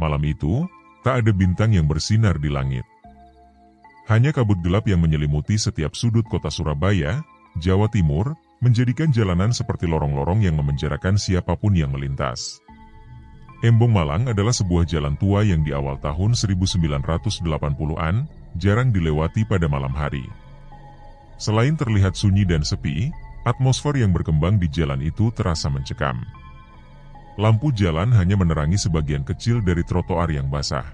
Malam itu, tak ada bintang yang bersinar di langit. Hanya kabut gelap yang menyelimuti setiap sudut kota Surabaya, Jawa Timur, menjadikan jalanan seperti lorong-lorong yang memenjarakan siapapun yang melintas. Embong Malang adalah sebuah jalan tua yang di awal tahun 1980-an, jarang dilewati pada malam hari. Selain terlihat sunyi dan sepi, atmosfer yang berkembang di jalan itu terasa mencekam. Lampu jalan hanya menerangi sebagian kecil dari trotoar yang basah.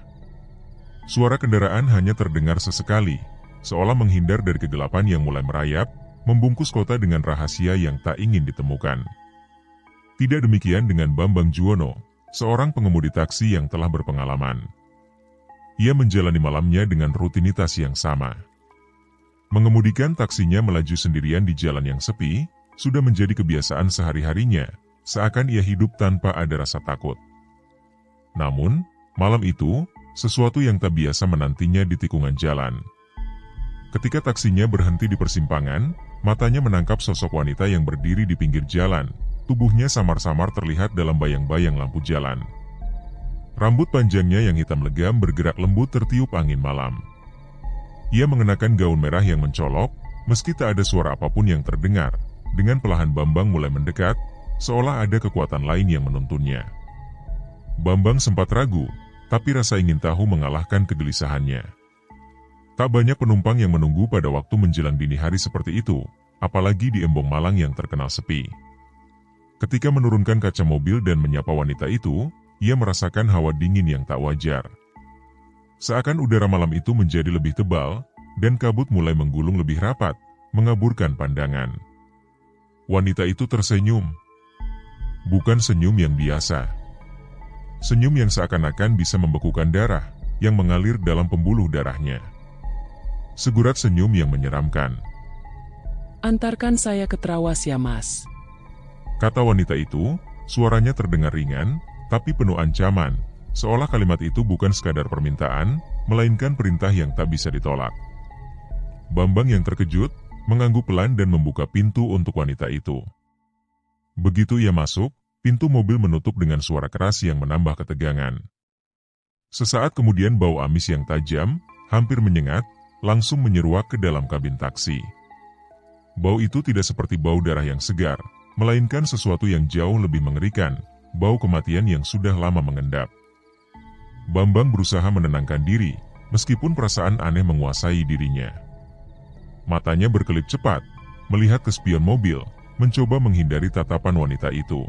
Suara kendaraan hanya terdengar sesekali, seolah menghindar dari kegelapan yang mulai merayap, membungkus kota dengan rahasia yang tak ingin ditemukan. Tidak demikian dengan Bambang Juwono, seorang pengemudi taksi yang telah berpengalaman. Ia menjalani malamnya dengan rutinitas yang sama. Mengemudikan taksinya melaju sendirian di jalan yang sepi, sudah menjadi kebiasaan sehari-harinya, seakan ia hidup tanpa ada rasa takut. Namun, malam itu, sesuatu yang tak biasa menantinya di tikungan jalan. Ketika taksinya berhenti di persimpangan, matanya menangkap sosok wanita yang berdiri di pinggir jalan. Tubuhnya samar-samar terlihat dalam bayang-bayang lampu jalan. Rambut panjangnya yang hitam legam bergerak lembut tertiup angin malam. Ia mengenakan gaun merah yang mencolok, meski tak ada suara apapun yang terdengar. Dengan perlahan Bambang mulai mendekat, seolah ada kekuatan lain yang menuntunnya. Bambang sempat ragu, tapi rasa ingin tahu mengalahkan kegelisahannya. Tak banyak penumpang yang menunggu pada waktu menjelang dini hari seperti itu, apalagi di Embong Malang yang terkenal sepi. Ketika menurunkan kaca mobil dan menyapa wanita itu, ia merasakan hawa dingin yang tak wajar. Seakan udara malam itu menjadi lebih tebal, dan kabut mulai menggulung lebih rapat, mengaburkan pandangan. Wanita itu tersenyum. Bukan senyum yang biasa. Senyum yang seakan-akan bisa membekukan darah, yang mengalir dalam pembuluh darahnya. Segurat senyum yang menyeramkan. "Antarkan saya ke Trawas ya, Mas," kata wanita itu, suaranya terdengar ringan, tapi penuh ancaman, seolah kalimat itu bukan sekadar permintaan, melainkan perintah yang tak bisa ditolak. Bambang yang terkejut, mengangguk pelan dan membuka pintu untuk wanita itu. Begitu ia masuk, pintu mobil menutup dengan suara keras yang menambah ketegangan. Sesaat kemudian bau amis yang tajam, hampir menyengat, langsung menyeruak ke dalam kabin taksi. Bau itu tidak seperti bau darah yang segar, melainkan sesuatu yang jauh lebih mengerikan, bau kematian yang sudah lama mengendap. Bambang berusaha menenangkan diri, meskipun perasaan aneh menguasai dirinya. Matanya berkelip cepat, melihat ke spion mobil, mencoba menghindari tatapan wanita itu.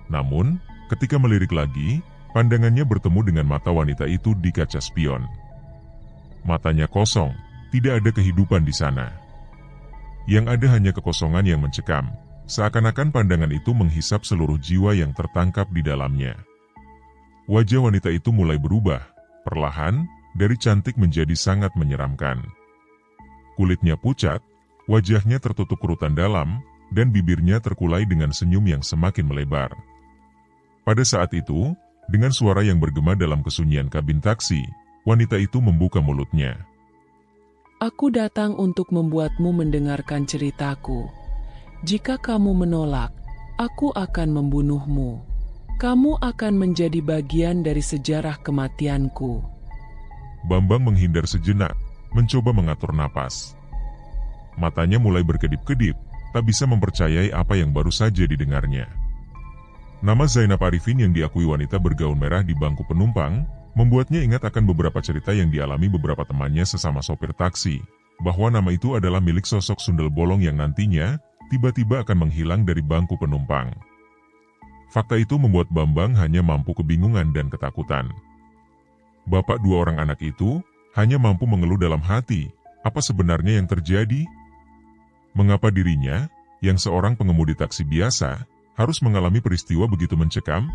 Namun, ketika melirik lagi, pandangannya bertemu dengan mata wanita itu di kaca spion. Matanya kosong, tidak ada kehidupan di sana. Yang ada hanya kekosongan yang mencekam, seakan-akan pandangan itu menghisap seluruh jiwa yang tertangkap di dalamnya. Wajah wanita itu mulai berubah, perlahan, dari cantik menjadi sangat menyeramkan. Kulitnya pucat, wajahnya tertutup kerutan dalam, dan bibirnya terkulai dengan senyum yang semakin melebar. Pada saat itu, dengan suara yang bergema dalam kesunyian kabin taksi, wanita itu membuka mulutnya. "Aku datang untuk membuatmu mendengarkan ceritaku. Jika kamu menolak, aku akan membunuhmu. Kamu akan menjadi bagian dari sejarah kematianku." Bambang menghindar sejenak, mencoba mengatur napas. Matanya mulai berkedip-kedip, tak bisa mempercayai apa yang baru saja didengarnya. Nama Zainab Arifin yang diakui wanita bergaun merah di bangku penumpang, membuatnya ingat akan beberapa cerita yang dialami beberapa temannya sesama sopir taksi, bahwa nama itu adalah milik sosok sundel bolong yang nantinya tiba-tiba akan menghilang dari bangku penumpang. Fakta itu membuat Bambang hanya mampu kebingungan dan ketakutan. Bapak dua orang anak itu hanya mampu mengeluh dalam hati, apa sebenarnya yang terjadi? Mengapa dirinya, yang seorang pengemudi taksi biasa, harus mengalami peristiwa begitu mencekam?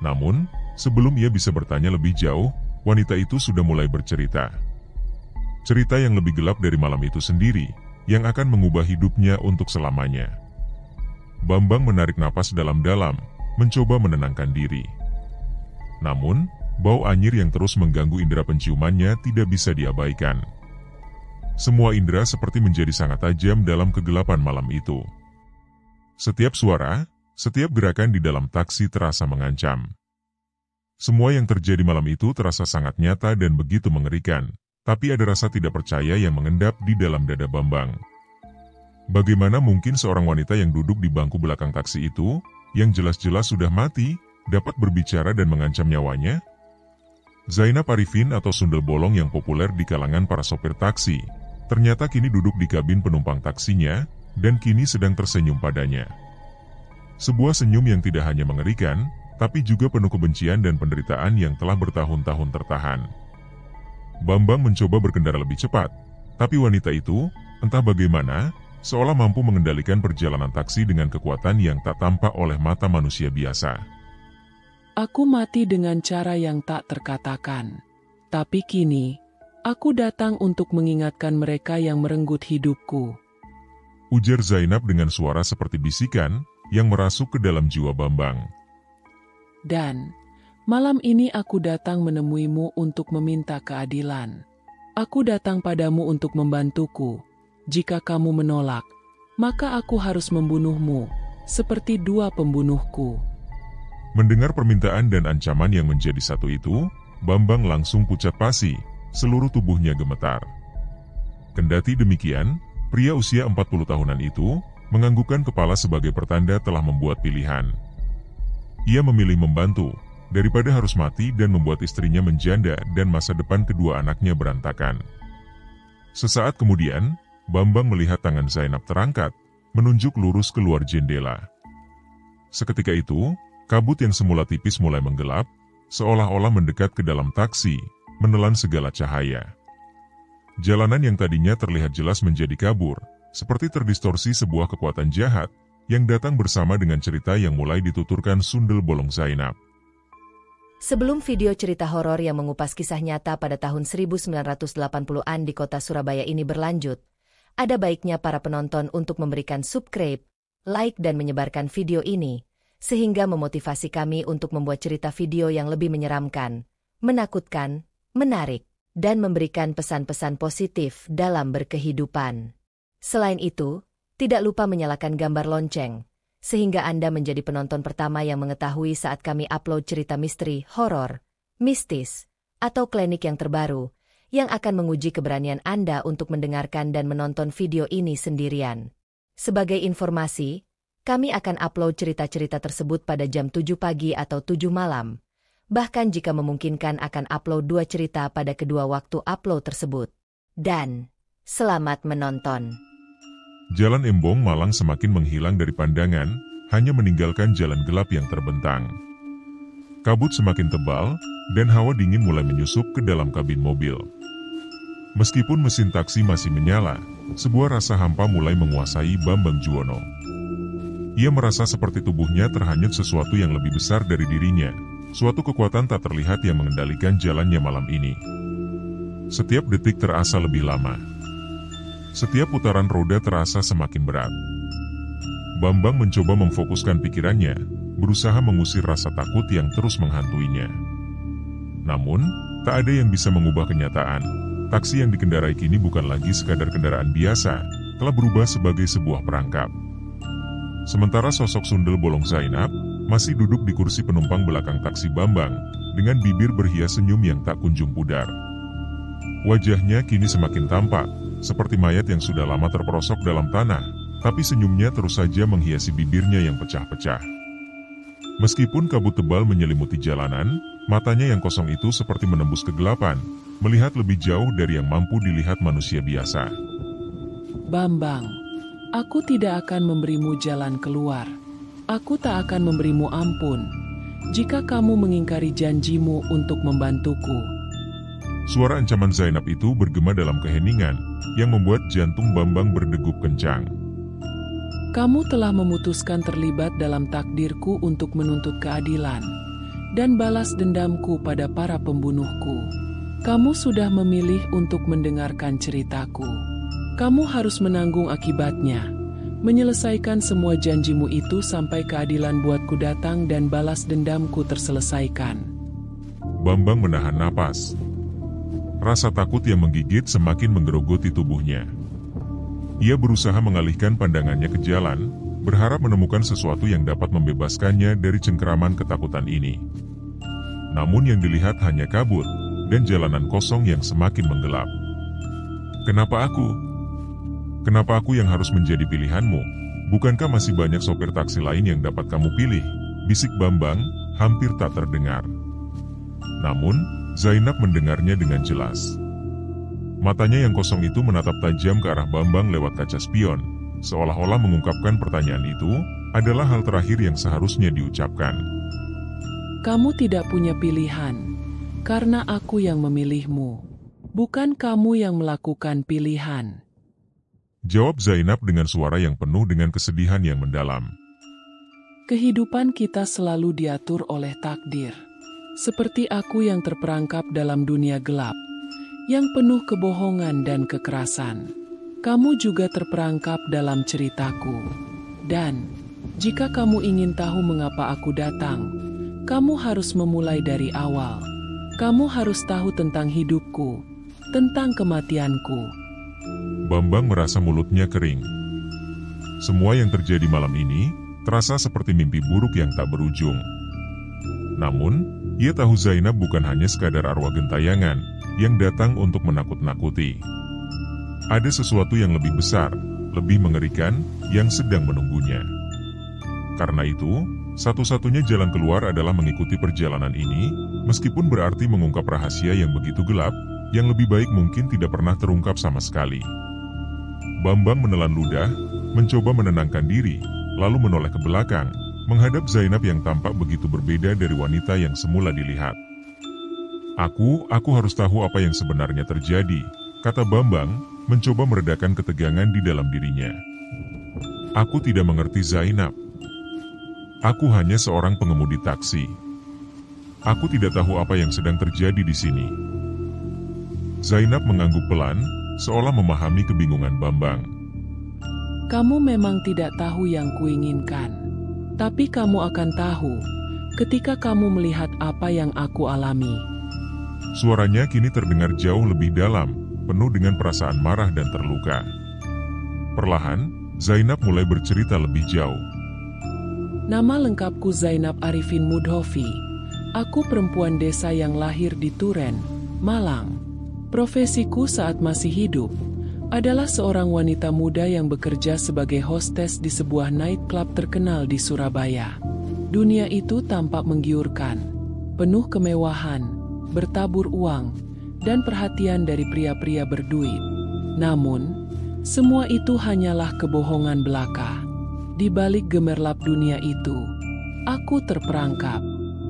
Namun, sebelum ia bisa bertanya lebih jauh, wanita itu sudah mulai bercerita. Cerita yang lebih gelap dari malam itu sendiri, yang akan mengubah hidupnya untuk selamanya. Bambang menarik napas dalam-dalam, mencoba menenangkan diri. Namun, bau anyir yang terus mengganggu indera penciumannya tidak bisa diabaikan. Semua indera seperti menjadi sangat tajam dalam kegelapan malam itu. Setiap suara, setiap gerakan di dalam taksi terasa mengancam. Semua yang terjadi malam itu terasa sangat nyata dan begitu mengerikan, tapi ada rasa tidak percaya yang mengendap di dalam dada Bambang. Bagaimana mungkin seorang wanita yang duduk di bangku belakang taksi itu, yang jelas-jelas sudah mati, dapat berbicara dan mengancam nyawanya? Zainab Arifin atau Sundel Bolong yang populer di kalangan para sopir taksi, ternyata kini duduk di kabin penumpang taksinya, dan kini sedang tersenyum padanya. Sebuah senyum yang tidak hanya mengerikan, tapi juga penuh kebencian dan penderitaan yang telah bertahun-tahun tertahan. Bambang mencoba berkendara lebih cepat, tapi wanita itu, entah bagaimana, seolah mampu mengendalikan perjalanan taksi dengan kekuatan yang tak tampak oleh mata manusia biasa. Aku mati dengan cara yang tak terkatakan. Tapi kini, aku datang untuk mengingatkan mereka yang merenggut hidupku. Ujar Zainab dengan suara seperti bisikan, yang merasuk ke dalam jiwa Bambang. Dan, malam ini aku datang menemuimu untuk meminta keadilan. Aku datang padamu untuk membantuku. Jika kamu menolak, maka aku harus membunuhmu, seperti dua pembunuhku. Mendengar permintaan dan ancaman yang menjadi satu itu, Bambang langsung pucat pasi, seluruh tubuhnya gemetar. Kendati demikian, pria usia 40 tahunan itu, menganggukkan kepala sebagai pertanda telah membuat pilihan. Ia memilih membantu, daripada harus mati dan membuat istrinya menjanda dan masa depan kedua anaknya berantakan. Sesaat kemudian, Bambang melihat tangan Zainab terangkat, menunjuk lurus keluar jendela. Seketika itu, kabut yang semula tipis mulai menggelap, seolah-olah mendekat ke dalam taksi, menelan segala cahaya. Jalanan yang tadinya terlihat jelas menjadi kabur, seperti terdistorsi sebuah kekuatan jahat, yang datang bersama dengan cerita yang mulai dituturkan Sundel Bolong Zainab. Sebelum video cerita horor yang mengupas kisah nyata pada tahun 1980-an di kota Surabaya ini berlanjut, ada baiknya para penonton untuk memberikan subscribe, like dan menyebarkan video ini, sehingga memotivasi kami untuk membuat cerita video yang lebih menyeramkan, menakutkan, menarik, dan memberikan pesan-pesan positif dalam berkehidupan. Selain itu, tidak lupa menyalakan gambar lonceng, sehingga Anda menjadi penonton pertama yang mengetahui saat kami upload cerita misteri, horor, mistis, atau klinik yang terbaru, yang akan menguji keberanian Anda untuk mendengarkan dan menonton video ini sendirian. Sebagai informasi, kami akan upload cerita-cerita tersebut pada jam 7 pagi atau 7 malam. Bahkan jika memungkinkan akan upload 2 cerita pada kedua waktu upload tersebut. Dan, selamat menonton. Jalan Embong Malang semakin menghilang dari pandangan, hanya meninggalkan jalan gelap yang terbentang. Kabut semakin tebal, dan hawa dingin mulai menyusup ke dalam kabin mobil. Meskipun mesin taksi masih menyala, sebuah rasa hampa mulai menguasai Bambang Juwono. Ia merasa seperti tubuhnya terhanyut sesuatu yang lebih besar dari dirinya, suatu kekuatan tak terlihat yang mengendalikan jalannya malam ini. Setiap detik terasa lebih lama. Setiap putaran roda terasa semakin berat. Bambang mencoba memfokuskan pikirannya, berusaha mengusir rasa takut yang terus menghantuinya. Namun, tak ada yang bisa mengubah kenyataan. Taksi yang dikendarai kini bukan lagi sekadar kendaraan biasa, telah berubah sebagai sebuah perangkap. Sementara sosok Sundel Bolong Zainab masih duduk di kursi penumpang belakang taksi Bambang, dengan bibir berhias senyum yang tak kunjung pudar. Wajahnya kini semakin tampak, seperti mayat yang sudah lama terperosok dalam tanah, tapi senyumnya terus saja menghiasi bibirnya yang pecah-pecah. Meskipun kabut tebal menyelimuti jalanan, matanya yang kosong itu seperti menembus kegelapan, melihat lebih jauh dari yang mampu dilihat manusia biasa. Bambang, aku tidak akan memberimu jalan keluar. Aku tak akan memberimu ampun, jika kamu mengingkari janjimu untuk membantuku. Suara ancaman Zainab itu bergema dalam keheningan, yang membuat jantung Bambang berdegup kencang. Kamu telah memutuskan terlibat dalam takdirku untuk menuntut keadilan, dan balas dendamku pada para pembunuhku. Kamu sudah memilih untuk mendengarkan ceritaku. Kamu harus menanggung akibatnya, menyelesaikan semua janjimu itu sampai keadilan buatku datang dan balas dendamku terselesaikan. Bambang menahan napas. Rasa takut yang menggigit semakin menggerogoti tubuhnya. Ia berusaha mengalihkan pandangannya ke jalan, berharap menemukan sesuatu yang dapat membebaskannya dari cengkeraman ketakutan ini. Namun yang dilihat hanya kabut, dan jalanan kosong yang semakin menggelap. Kenapa aku? Kenapa aku yang harus menjadi pilihanmu? Bukankah masih banyak sopir taksi lain yang dapat kamu pilih? Bisik Bambang, hampir tak terdengar. Namun, Zainab mendengarnya dengan jelas. Matanya yang kosong itu menatap tajam ke arah Bambang lewat kaca spion, seolah-olah mengungkapkan pertanyaan itu adalah hal terakhir yang seharusnya diucapkan. Kamu tidak punya pilihan, karena aku yang memilihmu. Bukan kamu yang melakukan pilihan. Jawab Zainab dengan suara yang penuh dengan kesedihan yang mendalam. Kehidupan kita selalu diatur oleh takdir. Seperti aku yang terperangkap dalam dunia gelap, yang penuh kebohongan dan kekerasan. Kamu juga terperangkap dalam ceritaku. Dan, jika kamu ingin tahu mengapa aku datang, kamu harus memulai dari awal. Kamu harus tahu tentang hidupku, tentang kematianku. Bambang merasa mulutnya kering. Semua yang terjadi malam ini terasa seperti mimpi buruk yang tak berujung. Namun, ia tahu Zainab bukan hanya sekadar arwah gentayangan yang datang untuk menakut-nakuti. Ada sesuatu yang lebih besar, lebih mengerikan, yang sedang menunggunya. Karena itu, satu-satunya jalan keluar adalah mengikuti perjalanan ini, meskipun berarti mengungkap rahasia yang begitu gelap, yang lebih baik mungkin tidak pernah terungkap sama sekali. Bambang menelan ludah, mencoba menenangkan diri, lalu menoleh ke belakang, menghadap Zainab yang tampak begitu berbeda dari wanita yang semula dilihat. Aku harus tahu apa yang sebenarnya terjadi, kata Bambang, mencoba meredakan ketegangan di dalam dirinya. Aku tidak mengerti Zainab. Aku hanya seorang pengemudi taksi. Aku tidak tahu apa yang sedang terjadi di sini. Zainab mengangguk pelan, seolah memahami kebingungan Bambang. Kamu memang tidak tahu yang kuinginkan. Tapi kamu akan tahu, ketika kamu melihat apa yang aku alami. Suaranya kini terdengar jauh lebih dalam, penuh dengan perasaan marah dan terluka. Perlahan, Zainab mulai bercerita lebih jauh. Nama lengkapku Zainab Arifin Mudhofi. Aku perempuan desa yang lahir di Turen, Malang. Profesiku saat masih hidup adalah seorang wanita muda yang bekerja sebagai hostes di sebuah nightclub terkenal di Surabaya. Dunia itu tampak menggiurkan, penuh kemewahan, bertabur uang, dan perhatian dari pria-pria berduit. Namun, semua itu hanyalah kebohongan belaka. Di balik gemerlap dunia itu, aku terperangkap.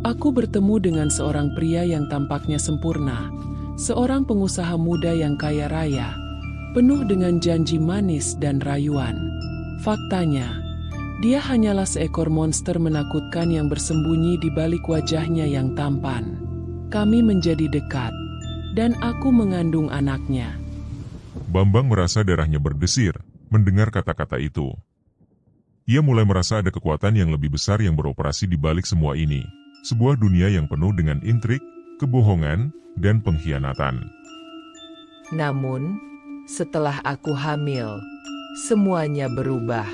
Aku bertemu dengan seorang pria yang tampaknya sempurna, seorang pengusaha muda yang kaya raya, penuh dengan janji manis dan rayuan. Faktanya, dia hanyalah seekor monster menakutkan yang bersembunyi di balik wajahnya yang tampan. Kami menjadi dekat, dan aku mengandung anaknya. Bambang merasa darahnya berdesir mendengar kata-kata itu. Ia mulai merasa ada kekuatan yang lebih besar yang beroperasi di balik semua ini. Sebuah dunia yang penuh dengan intrik, kebohongan, dan pengkhianatan. Namun, setelah aku hamil, semuanya berubah.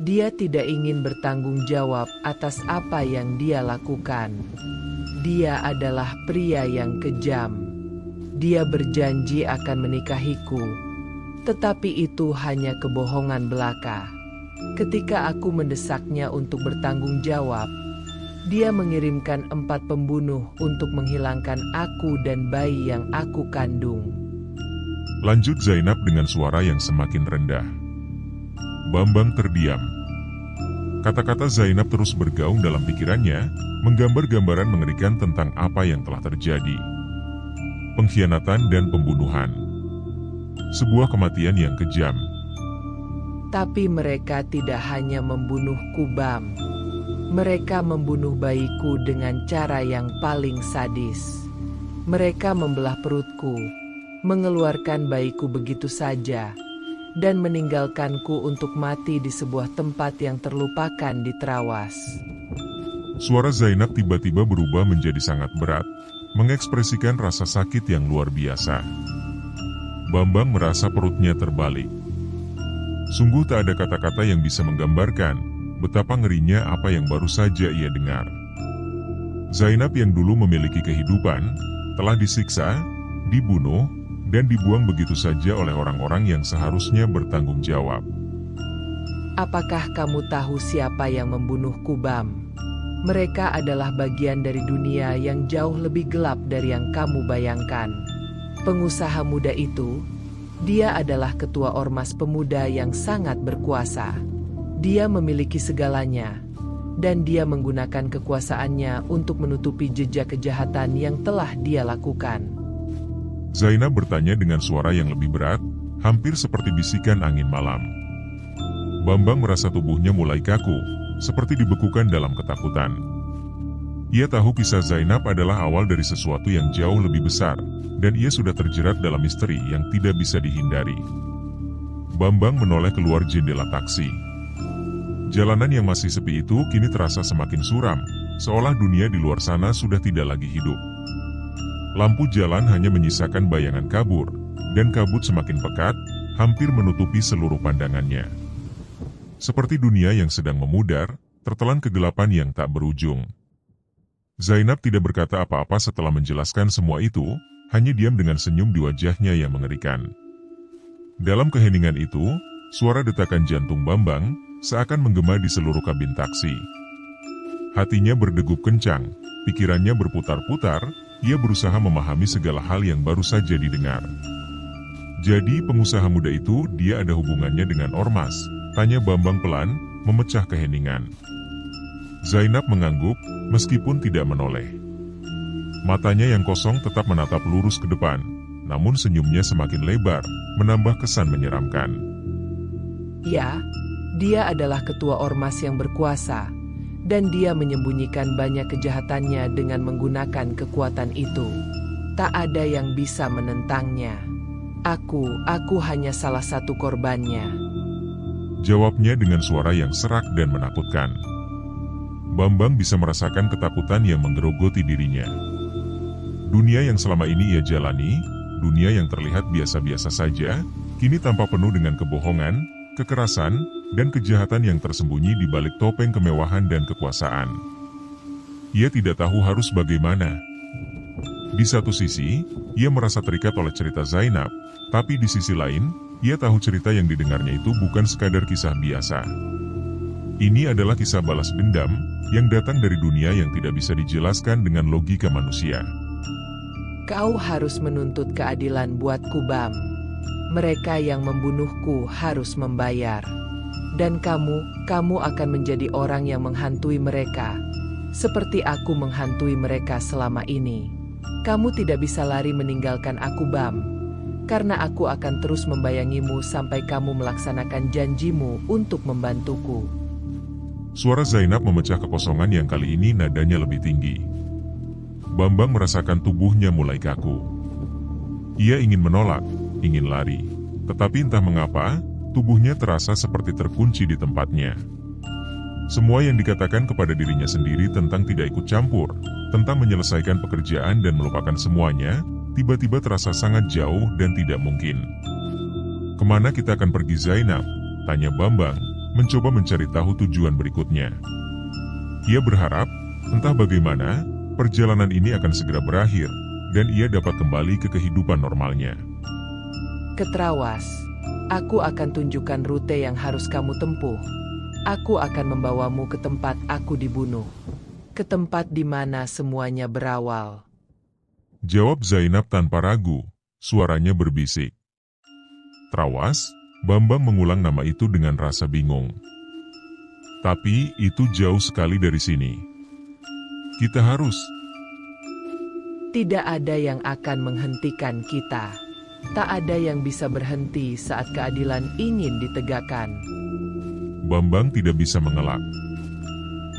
Dia tidak ingin bertanggung jawab atas apa yang dia lakukan. Dia adalah pria yang kejam. Dia berjanji akan menikahiku, tetapi itu hanya kebohongan belaka. Ketika aku mendesaknya untuk bertanggung jawab, dia mengirimkan 4 pembunuh untuk menghilangkan aku dan bayi yang aku kandung. Lanjut Zainab dengan suara yang semakin rendah. Bambang terdiam. Kata-kata Zainab terus bergaung dalam pikirannya, menggambar gambaran mengerikan tentang apa yang telah terjadi. Pengkhianatan dan pembunuhan. Sebuah kematian yang kejam. Tapi mereka tidak hanya membunuhku, Bam. Mereka membunuh bayiku dengan cara yang paling sadis. Mereka membelah perutku, mengeluarkan bayiku begitu saja, dan meninggalkanku untuk mati di sebuah tempat yang terlupakan di Trawas. Suara Zainab tiba-tiba berubah menjadi sangat berat, mengekspresikan rasa sakit yang luar biasa. Bambang merasa perutnya terbalik. Sungguh tak ada kata-kata yang bisa menggambarkan betapa ngerinya apa yang baru saja ia dengar. Zainab yang dulu memiliki kehidupan, telah disiksa, dibunuh, dan dibuang begitu saja oleh orang-orang yang seharusnya bertanggung jawab. Apakah kamu tahu siapa yang membunuh Kubam? Mereka adalah bagian dari dunia yang jauh lebih gelap dari yang kamu bayangkan. Pengusaha muda itu, dia adalah ketua ormas pemuda yang sangat berkuasa. Dia memiliki segalanya, dan dia menggunakan kekuasaannya untuk menutupi jejak kejahatan yang telah dia lakukan. Zainab bertanya dengan suara yang lebih berat, hampir seperti bisikan angin malam. Bambang merasa tubuhnya mulai kaku, seperti dibekukan dalam ketakutan. Ia tahu kisah Zainab adalah awal dari sesuatu yang jauh lebih besar, dan ia sudah terjerat dalam misteri yang tidak bisa dihindari. Bambang menoleh keluar jendela taksi. Jalanan yang masih sepi itu kini terasa semakin suram, seolah dunia di luar sana sudah tidak lagi hidup. Lampu jalan hanya menyisakan bayangan kabur, dan kabut semakin pekat, hampir menutupi seluruh pandangannya. Seperti dunia yang sedang memudar, tertelan kegelapan yang tak berujung. Zainab tidak berkata apa-apa setelah menjelaskan semua itu, hanya diam dengan senyum di wajahnya yang mengerikan. Dalam keheningan itu, suara detakan jantung Bambang seakan menggema di seluruh kabin taksi. Hatinya berdegup kencang, pikirannya berputar-putar, ia berusaha memahami segala hal yang baru saja didengar. Jadi pengusaha muda itu dia ada hubungannya dengan ormas? Tanya Bambang pelan, memecah keheningan. Zainab mengangguk, meskipun tidak menoleh. Matanya yang kosong tetap menatap lurus ke depan, namun senyumnya semakin lebar, menambah kesan menyeramkan. Ya, dia adalah ketua ormas yang berkuasa, dan dia menyembunyikan banyak kejahatannya dengan menggunakan kekuatan itu. Tak ada yang bisa menentangnya. Aku hanya salah satu korbannya. Jawabnya dengan suara yang serak dan menakutkan. Bambang bisa merasakan ketakutan yang menggerogoti dirinya. Dunia yang selama ini ia jalani, dunia yang terlihat biasa-biasa saja, kini tampak penuh dengan kebohongan, kekerasan, dan kejahatan yang tersembunyi di balik topeng kemewahan dan kekuasaan. Ia tidak tahu harus bagaimana. Di satu sisi, ia merasa terikat oleh cerita Zainab, tapi di sisi lain, ia tahu cerita yang didengarnya itu bukan sekadar kisah biasa. Ini adalah kisah balas dendam yang datang dari dunia yang tidak bisa dijelaskan dengan logika manusia. Kau harus menuntut keadilan buat Kubam. Mereka yang membunuhku harus membayar. Dan kamu akan menjadi orang yang menghantui mereka, seperti aku menghantui mereka selama ini. Kamu tidak bisa lari meninggalkan aku, Bam, karena aku akan terus membayangimu sampai kamu melaksanakan janjimu untuk membantuku. Suara Zainab memecah kekosongan yang kali ini nadanya lebih tinggi. Bambang merasakan tubuhnya mulai kaku. Ia ingin menolak, ingin lari, tetapi entah mengapa, tubuhnya terasa seperti terkunci di tempatnya. Semua yang dikatakan kepada dirinya sendiri tentang tidak ikut campur, tentang menyelesaikan pekerjaan dan melupakan semuanya, tiba-tiba terasa sangat jauh dan tidak mungkin. Kemana kita akan pergi, Zainab? Tanya Bambang, mencoba mencari tahu tujuan berikutnya. Ia berharap, entah bagaimana, perjalanan ini akan segera berakhir, dan ia dapat kembali ke kehidupan normalnya. Ketrawas, aku akan tunjukkan rute yang harus kamu tempuh. Aku akan membawamu ke tempat aku dibunuh. Ke tempat di mana semuanya berawal. Jawab Zainab tanpa ragu, suaranya berbisik. Trawas, Bambang mengulang nama itu dengan rasa bingung. Tapi itu jauh sekali dari sini. Kita harus... Tidak ada yang akan menghentikan kita. Tak ada yang bisa berhenti saat keadilan ingin ditegakkan. Bambang tidak bisa mengelak.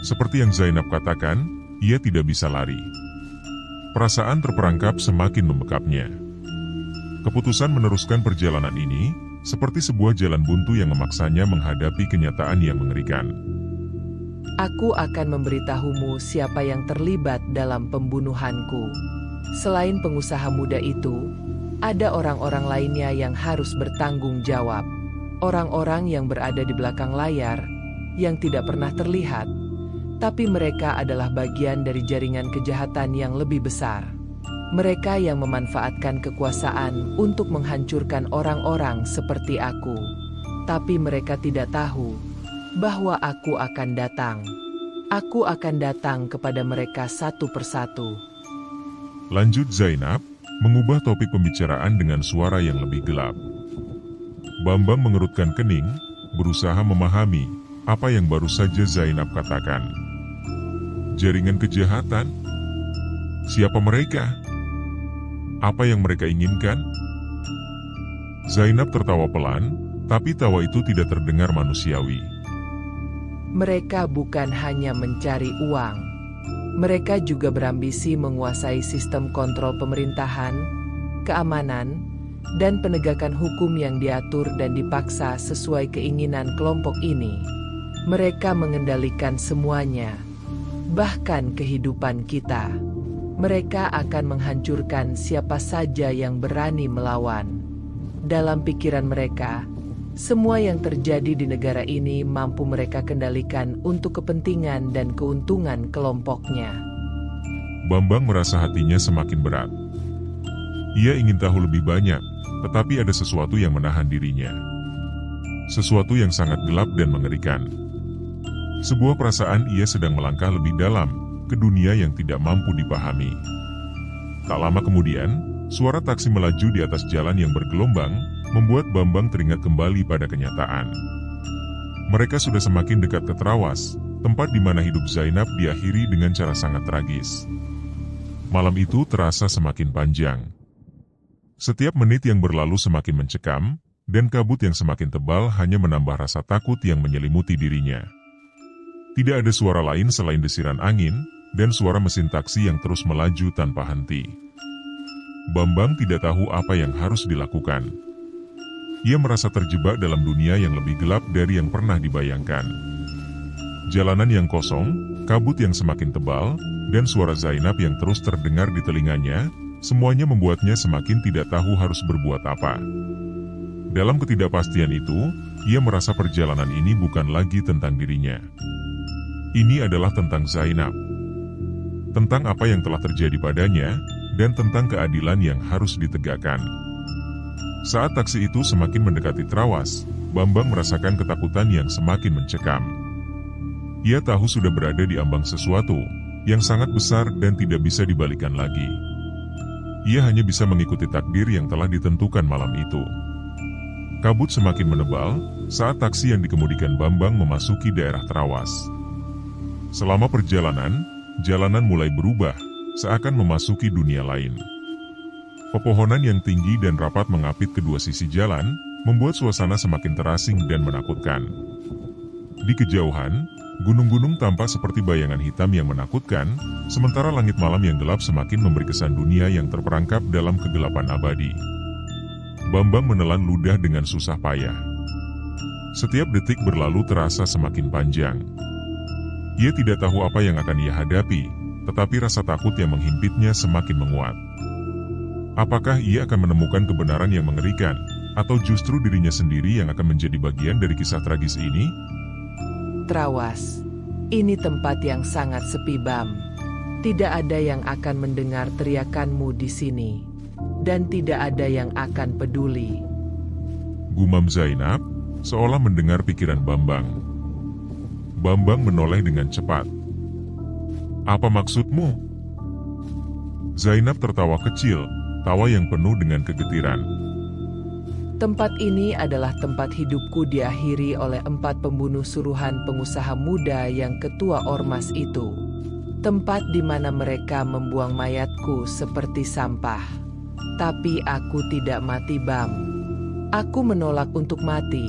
Seperti yang Zainab katakan, ia tidak bisa lari. Perasaan terperangkap semakin membekapnya. Keputusan meneruskan perjalanan ini, seperti sebuah jalan buntu yang memaksanya menghadapi kenyataan yang mengerikan. Aku akan memberitahumu siapa yang terlibat dalam pembunuhanku. Selain pengusaha muda itu, ada orang-orang lainnya yang harus bertanggung jawab. Orang-orang yang berada di belakang layar, yang tidak pernah terlihat, Tapi mereka adalah bagian dari jaringan kejahatan yang lebih besar. Mereka yang memanfaatkan kekuasaan untuk menghancurkan orang-orang seperti aku. Tapi mereka tidak tahu bahwa aku akan datang. Aku akan datang kepada mereka satu persatu. Lanjut Zainab, mengubah topik pembicaraan dengan suara yang lebih gelap. Bambang mengerutkan kening, berusaha memahami apa yang baru saja Zainab katakan. Jaringan kejahatan? Siapa mereka? Apa yang mereka inginkan? Zainab tertawa pelan, tapi tawa itu tidak terdengar manusiawi. Mereka bukan hanya mencari uang. Mereka juga berambisi menguasai sistem kontrol pemerintahan, keamanan, dan penegakan hukum yang diatur dan dipaksa sesuai keinginan kelompok ini. Mereka mengendalikan semuanya, bahkan kehidupan kita. Mereka akan menghancurkan siapa saja yang berani melawan. Dalam pikiran mereka, semua yang terjadi di negara ini mampu mereka kendalikan untuk kepentingan dan keuntungan kelompoknya. Bambang merasa hatinya semakin berat. Ia ingin tahu lebih banyak, tetapi ada sesuatu yang menahan dirinya. Sesuatu yang sangat gelap dan mengerikan. Sebuah perasaan ia sedang melangkah lebih dalam ke dunia yang tidak mampu dipahami. Tak lama kemudian, suara taksi melaju di atas jalan yang bergelombang, membuat Bambang teringat kembali pada kenyataan. Mereka sudah semakin dekat ke Trawas, tempat di mana hidup Zainab diakhiri dengan cara sangat tragis. Malam itu terasa semakin panjang. Setiap menit yang berlalu semakin mencekam, dan kabut yang semakin tebal hanya menambah rasa takut yang menyelimuti dirinya. Tidak ada suara lain selain desiran angin, dan suara mesin taksi yang terus melaju tanpa henti. Bambang tidak tahu apa yang harus dilakukan. Ia merasa terjebak dalam dunia yang lebih gelap dari yang pernah dibayangkan. Jalanan yang kosong, kabut yang semakin tebal, dan suara Zainab yang terus terdengar di telinganya, semuanya membuatnya semakin tidak tahu harus berbuat apa. Dalam ketidakpastian itu, ia merasa perjalanan ini bukan lagi tentang dirinya. Ini adalah tentang Zainab. Tentang apa yang telah terjadi padanya, dan tentang keadilan yang harus ditegakkan. Saat taksi itu semakin mendekati Trawas, Bambang merasakan ketakutan yang semakin mencekam. Ia tahu sudah berada di ambang sesuatu yang sangat besar dan tidak bisa dibalikan lagi. Ia hanya bisa mengikuti takdir yang telah ditentukan malam itu. Kabut semakin menebal saat taksi yang dikemudikan Bambang memasuki daerah Trawas. Selama perjalanan, jalanan mulai berubah, seakan memasuki dunia lain. Pepohonan yang tinggi dan rapat mengapit kedua sisi jalan, membuat suasana semakin terasing dan menakutkan. Di kejauhan, gunung-gunung tampak seperti bayangan hitam yang menakutkan, sementara langit malam yang gelap semakin memberi kesan dunia yang terperangkap dalam kegelapan abadi. Bambang menelan ludah dengan susah payah. Setiap detik berlalu terasa semakin panjang. Ia tidak tahu apa yang akan ia hadapi, tetapi rasa takut yang menghimpitnya semakin menguat. Apakah ia akan menemukan kebenaran yang mengerikan, atau justru dirinya sendiri yang akan menjadi bagian dari kisah tragis ini? Trawas, ini tempat yang sangat sepi, Bam. Tidak ada yang akan mendengar teriakanmu di sini, dan tidak ada yang akan peduli. Gumam Zainab, seolah mendengar pikiran Bambang. Bambang menoleh dengan cepat. Apa maksudmu? Zainab tertawa kecil, tawa yang penuh dengan kegetiran. Tempat ini adalah tempat hidupku diakhiri oleh 4 pembunuh suruhan pengusaha muda yang ketua ormas itu. Tempat di mana mereka membuang mayatku seperti sampah. Tapi aku tidak mati, Bam. Aku menolak untuk mati.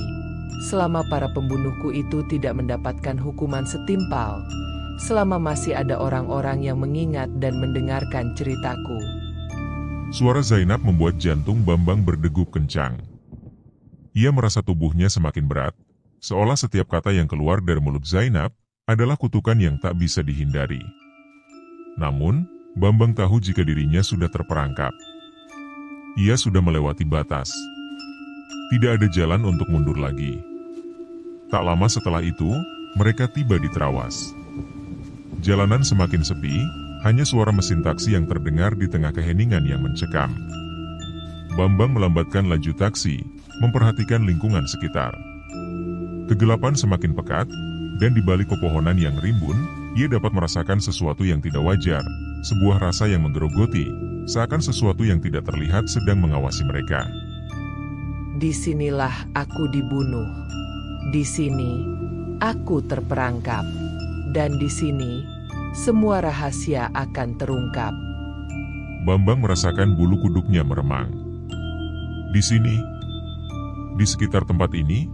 Selama para pembunuhku itu tidak mendapatkan hukuman setimpal. Selama masih ada orang-orang yang mengingat dan mendengarkan ceritaku. Suara Zainab membuat jantung Bambang berdegup kencang. Ia merasa tubuhnya semakin berat, seolah setiap kata yang keluar dari mulut Zainab adalah kutukan yang tak bisa dihindari. Namun, Bambang tahu jika dirinya sudah terperangkap. Ia sudah melewati batas. Tidak ada jalan untuk mundur lagi. Tak lama setelah itu, mereka tiba di Trawas. Jalanan semakin sepi, hanya suara mesin taksi yang terdengar di tengah keheningan yang mencekam. Bambang melambatkan laju taksi, memperhatikan lingkungan sekitar. Kegelapan semakin pekat, dan di balik pepohonan yang rimbun, ia dapat merasakan sesuatu yang tidak wajar, sebuah rasa yang menggerogoti, seakan sesuatu yang tidak terlihat sedang mengawasi mereka. Disinilah aku dibunuh. Di sini, aku terperangkap. Dan di sini, semua rahasia akan terungkap. Bambang merasakan bulu kuduknya meremang. Di sini, di sekitar tempat ini,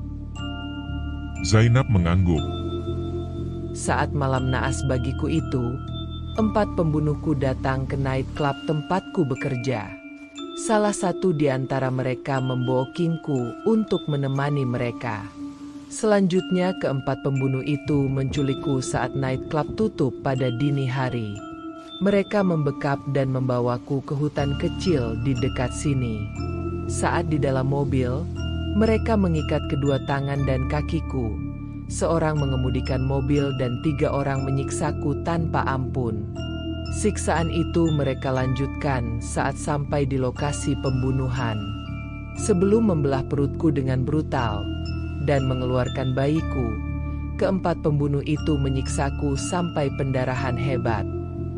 Zainab mengangguk. Saat malam naas bagiku itu, 4 pembunuhku datang ke night club tempatku bekerja. Salah satu di antara mereka membawa kingku untuk menemani mereka. Selanjutnya keempat pembunuh itu menculikku saat night club tutup pada dini hari. Mereka membekap dan membawaku ke hutan kecil di dekat sini. Saat di dalam mobil, mereka mengikat kedua tangan dan kakiku. Seorang mengemudikan mobil dan 3 orang menyiksaku tanpa ampun. Siksaan itu mereka lanjutkan saat sampai di lokasi pembunuhan. Sebelum membelah perutku dengan brutal dan mengeluarkan bayiku, keempat pembunuh itu menyiksaku sampai pendarahan hebat.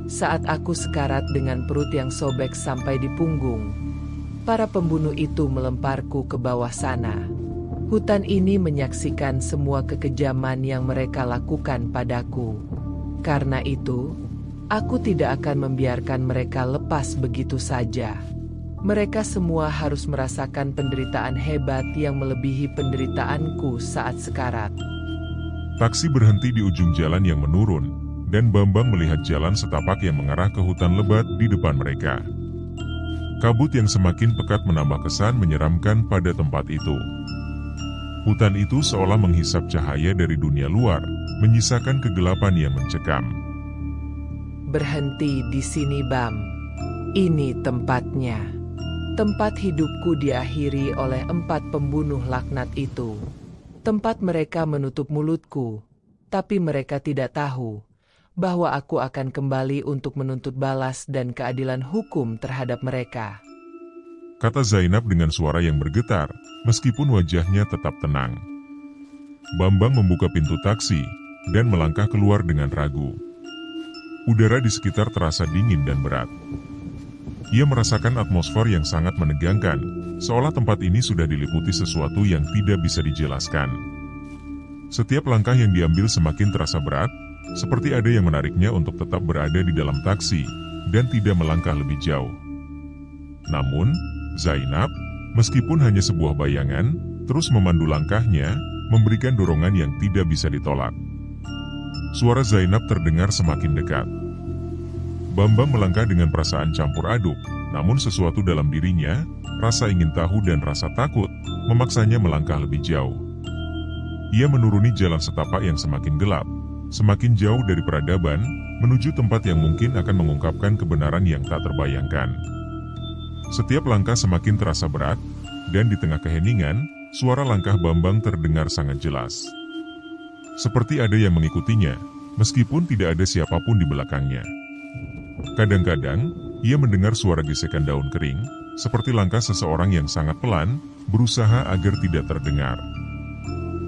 Saat aku sekarat dengan perut yang sobek sampai di punggung, para pembunuh itu melemparku ke bawah sana. Hutan ini menyaksikan semua kekejaman yang mereka lakukan padaku. Karena itu, aku tidak akan membiarkan mereka lepas begitu saja. Mereka semua harus merasakan penderitaan hebat yang melebihi penderitaanku saat sekarat. Taksi berhenti di ujung jalan yang menurun, dan Bambang melihat jalan setapak yang mengarah ke hutan lebat di depan mereka. Kabut yang semakin pekat menambah kesan menyeramkan pada tempat itu. Hutan itu seolah menghisap cahaya dari dunia luar, menyisakan kegelapan yang mencekam. Berhenti di sini, Bam. Ini tempatnya. Tempat hidupku diakhiri oleh 4 pembunuh laknat itu. Tempat mereka menutup mulutku, tapi mereka tidak tahu bahwa aku akan kembali untuk menuntut balas dan keadilan hukum terhadap mereka. Kata Zainab dengan suara yang bergetar, meskipun wajahnya tetap tenang. Bambang membuka pintu taksi, dan melangkah keluar dengan ragu. Udara di sekitar terasa dingin dan berat. Ia merasakan atmosfer yang sangat menegangkan, seolah tempat ini sudah diliputi sesuatu yang tidak bisa dijelaskan. Setiap langkah yang diambil semakin terasa berat, seperti ada yang menariknya untuk tetap berada di dalam taksi, dan tidak melangkah lebih jauh. Namun, Zainab, meskipun hanya sebuah bayangan, terus memandu langkahnya, memberikan dorongan yang tidak bisa ditolak. Suara Zainab terdengar semakin dekat. Bambang melangkah dengan perasaan campur aduk, namun sesuatu dalam dirinya, rasa ingin tahu dan rasa takut, memaksanya melangkah lebih jauh. Ia menuruni jalan setapak yang semakin gelap, semakin jauh dari peradaban, menuju tempat yang mungkin akan mengungkapkan kebenaran yang tak terbayangkan. Setiap langkah semakin terasa berat, dan di tengah keheningan, suara langkah Bambang terdengar sangat jelas. Seperti ada yang mengikutinya, meskipun tidak ada siapapun di belakangnya. Kadang-kadang, ia mendengar suara gesekan daun kering, seperti langkah seseorang yang sangat pelan, berusaha agar tidak terdengar.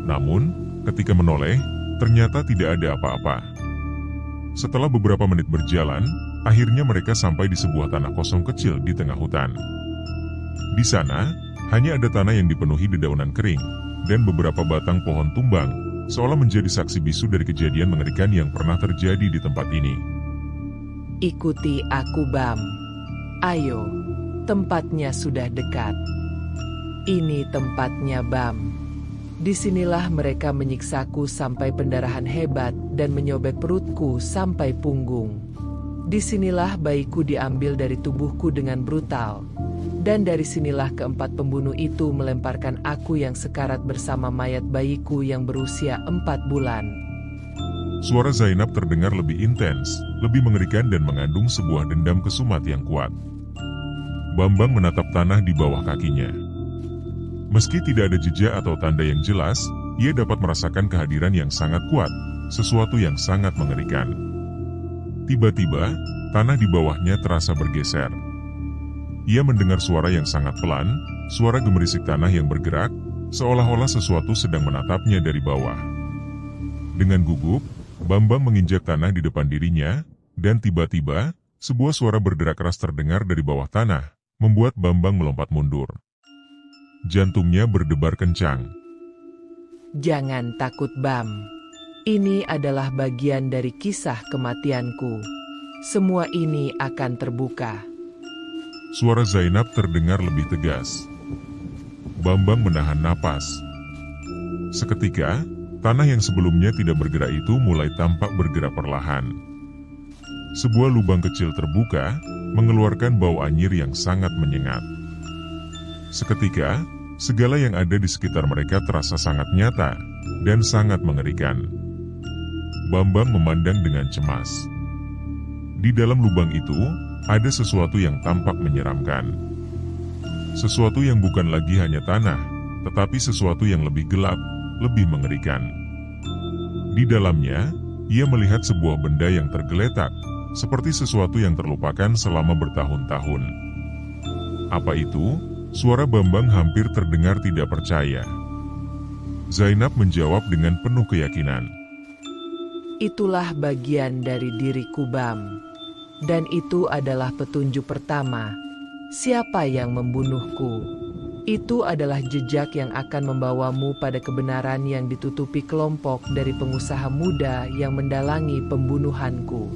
Namun, ketika menoleh, ternyata tidak ada apa-apa. Setelah beberapa menit berjalan, akhirnya mereka sampai di sebuah tanah kosong kecil di tengah hutan. Di sana, hanya ada tanah yang dipenuhi dedaunan kering, dan beberapa batang pohon tumbang, seolah menjadi saksi bisu dari kejadian mengerikan yang pernah terjadi di tempat ini. Ikuti aku, Bam. Ayo, tempatnya sudah dekat. Ini tempatnya, Bam. Disinilah mereka menyiksaku sampai pendarahan hebat dan menyobek perutku sampai punggung. Disinilah bayiku diambil dari tubuhku dengan brutal. Dan dari sinilah keempat pembunuh itu melemparkan aku yang sekarat bersama mayat bayiku yang berusia 4 bulan. Suara Zainab terdengar lebih intens, lebih mengerikan dan mengandung sebuah dendam kesumat yang kuat. Bambang menatap tanah di bawah kakinya. Meski tidak ada jejak atau tanda yang jelas, ia dapat merasakan kehadiran yang sangat kuat, sesuatu yang sangat mengerikan. Tiba-tiba, tanah di bawahnya terasa bergeser. Ia mendengar suara yang sangat pelan, suara gemerisik tanah yang bergerak, seolah-olah sesuatu sedang menatapnya dari bawah. Dengan gugup, Bambang menginjak tanah di depan dirinya, dan tiba-tiba, sebuah suara berderak keras terdengar dari bawah tanah, membuat Bambang melompat mundur. Jantungnya berdebar kencang. Jangan takut, Bam. Ini adalah bagian dari kisah kematianku. Semua ini akan terbuka. Suara Zainab terdengar lebih tegas. Bambang menahan napas. Seketika, tanah yang sebelumnya tidak bergerak itu mulai tampak bergerak perlahan. Sebuah lubang kecil terbuka, mengeluarkan bau anyir yang sangat menyengat. Seketika, segala yang ada di sekitar mereka terasa sangat nyata, dan sangat mengerikan. Bambang memandang dengan cemas. Di dalam lubang itu, ada sesuatu yang tampak menyeramkan. Sesuatu yang bukan lagi hanya tanah, tetapi sesuatu yang lebih gelap, lebih mengerikan. Di dalamnya, ia melihat sebuah benda yang tergeletak, seperti sesuatu yang terlupakan selama bertahun-tahun. Apa itu? Suara Bambang hampir terdengar tidak percaya. Zainab menjawab dengan penuh keyakinan. Itulah bagian dari diriku, Bam. Dan itu adalah petunjuk pertama. Siapa yang membunuhku? Itu adalah jejak yang akan membawamu pada kebenaran yang ditutupi kelompok dari pengusaha muda yang mendalangi pembunuhanku.